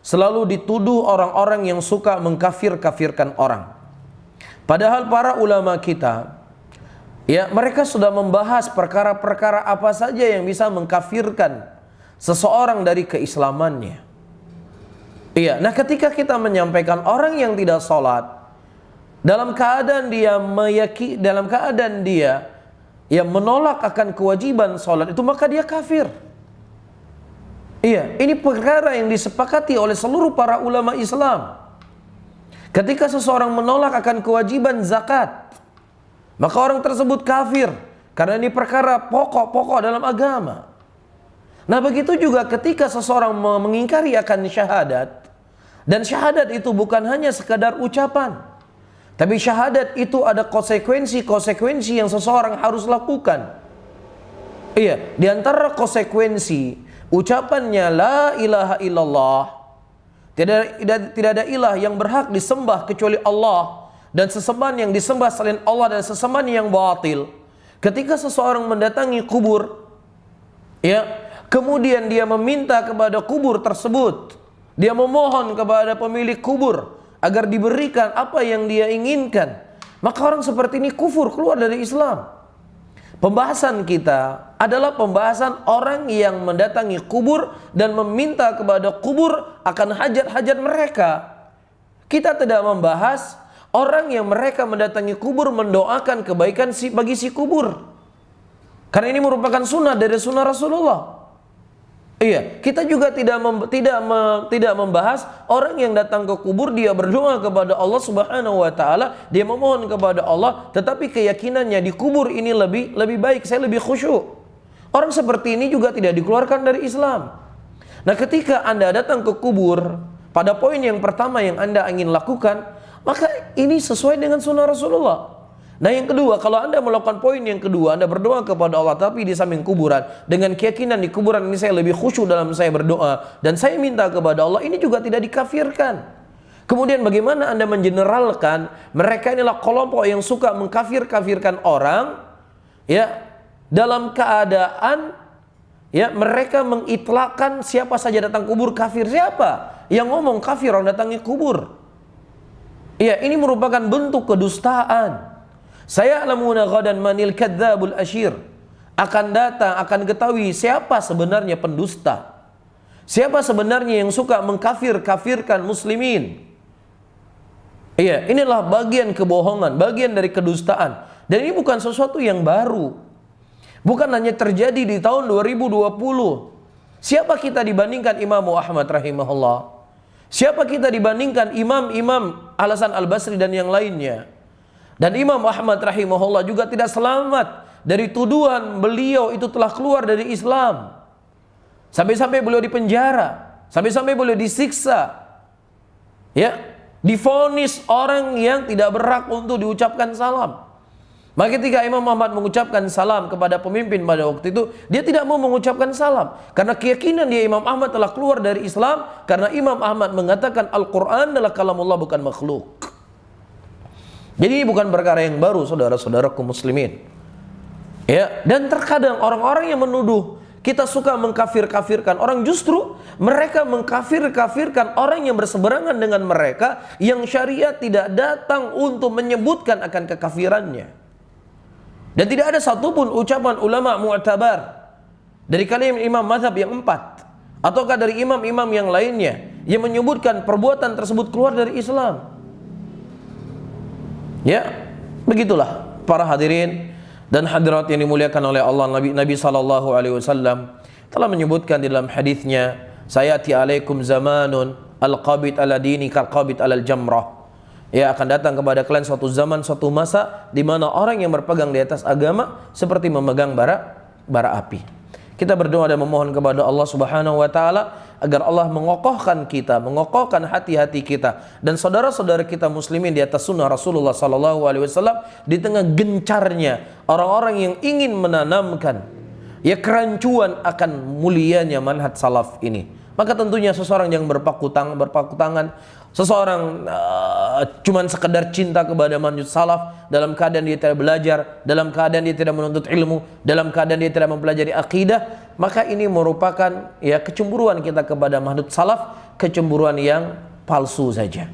selalu dituduh orang-orang yang suka mengkafir-kafirkan orang. Padahal para ulama kita, ya, mereka sudah membahas perkara-perkara apa saja yang bisa mengkafirkan seseorang dari keislamannya. Iya, nah ketika kita menyampaikan orang yang tidak sholat dalam keadaan dia yang menolak akan kewajiban sholat itu, maka dia kafir. Iya, ini perkara yang disepakati oleh seluruh para ulama Islam. Ketika seseorang menolak akan kewajiban zakat, maka orang tersebut kafir, karena ini perkara pokok-pokok dalam agama. Nah begitu juga ketika seseorang mengingkari akan syahadat, dan syahadat itu bukan hanya sekadar ucapan, tapi syahadat itu ada konsekuensi-konsekuensi yang seseorang harus lakukan. Iya, di antara konsekuensi ucapannya la ilaha illallah, tidak ada ilah yang berhak disembah kecuali Allah, dan sesembahan yang disembah selain Allah dan sesembahan yang batil. Ketika seseorang mendatangi kubur, ya, kemudian dia meminta kepada kubur tersebut, dia memohon kepada pemilik kubur agar diberikan apa yang dia inginkan, maka orang seperti ini kufur, keluar dari Islam. Pembahasan kita adalah pembahasan orang yang mendatangi kubur dan meminta kepada kubur akan hajat-hajat mereka. Kita tidak membahas orang yang mereka mendatangi kubur mendoakan kebaikan bagi si kubur, karena ini merupakan sunnah dari sunnah Rasulullah. Iya, kita juga tidak membahas orang yang datang ke kubur, dia berdoa kepada Allah Subhanahu wa taala, dia memohon kepada Allah, tetapi keyakinannya di kubur ini lebih baik, saya lebih khusyuk. Orang seperti ini juga tidak dikeluarkan dari Islam. Nah, ketika Anda datang ke kubur, pada poin yang pertama yang Anda ingin lakukan, maka ini sesuai dengan sunnah Rasulullah. Nah yang kedua, kalau Anda melakukan poin yang kedua, Anda berdoa kepada Allah tapi di samping kuburan, dengan keyakinan di kuburan ini saya lebih khusyuk dalam saya berdoa dan saya minta kepada Allah, ini juga tidak dikafirkan. Kemudian bagaimana Anda mengeneralkan mereka inilah kelompok yang suka mengkafir-kafirkan orang, ya, dalam keadaan, ya, mereka mengitlakkan siapa saja datang kubur kafir. Siapa yang ngomong kafir orang datangi kubur? Ya, ini merupakan bentuk kedustaan. Saya alamuna ghadan manil kadzabul asyir, akan datang, akan ketahui siapa sebenarnya pendusta, siapa sebenarnya yang suka mengkafir-kafirkan muslimin. Iya, inilah bagian kebohongan, bagian dari kedustaan. Dan ini bukan sesuatu yang baru, bukan hanya terjadi di tahun 2020. Siapa kita dibandingkan Imam Ahmad rahimahullah? Siapa kita dibandingkan imam-imam Al-Hasan Al-Basri dan yang lainnya? Dan Imam Ahmad rahimahullah juga tidak selamat dari tuduhan beliau itu telah keluar dari Islam. Sampai-sampai beliau dipenjara, sampai-sampai beliau disiksa, ya, divonis orang yang tidak berhak untuk diucapkan salam. Maka ketika Imam Ahmad mengucapkan salam kepada pemimpin pada waktu itu, dia tidak mau mengucapkan salam karena keyakinan dia Imam Ahmad telah keluar dari Islam, karena Imam Ahmad mengatakan Al-Quran adalah kalamullah, bukan makhluk. Jadi ini bukan perkara yang baru, saudara-saudaraku muslimin. Ya, dan terkadang orang-orang yang menuduh kita suka mengkafir-kafirkan orang, justru mereka mengkafir-kafirkan orang yang berseberangan dengan mereka, yang syariat tidak datang untuk menyebutkan akan kekafirannya. Dan tidak ada satupun ucapan ulama mu'tabar dari kalangan imam mazhab yang 4 ataukah dari imam-imam yang lainnya yang menyebutkan perbuatan tersebut keluar dari Islam. Ya, begitulah para hadirin dan hadirat yang dimuliakan oleh Allah. Nabi sallallahu alaihi wasallam telah menyebutkan di dalam hadisnya, sayati alaikum zamanun al-qabid ala dini kal-qabid ala al-jamrah. Ya, akan datang kepada kalian suatu zaman, suatu masa di mana orang yang berpegang di atas agama seperti memegang bara api. Kita berdoa dan memohon kepada Allah Subhanahu wa taala agar Allah mengokohkan kita, mengokohkan hati-hati kita dan saudara-saudara kita muslimin di atas sunnah Rasulullah sallallahu alaihi wasallam di tengah gencarnya orang-orang yang ingin menanamkan, ya, kerancuan akan mulianya manhaj salaf ini. Maka tentunya seseorang yang berpaku tangan, seseorang cuman sekedar cinta kepada manhaj salaf, dalam keadaan dia tidak belajar, dalam keadaan dia tidak menuntut ilmu, dalam keadaan dia tidak mempelajari akidah, maka ini merupakan ya kecemburuan kita kepada manhaj salaf, kecemburuan yang palsu saja.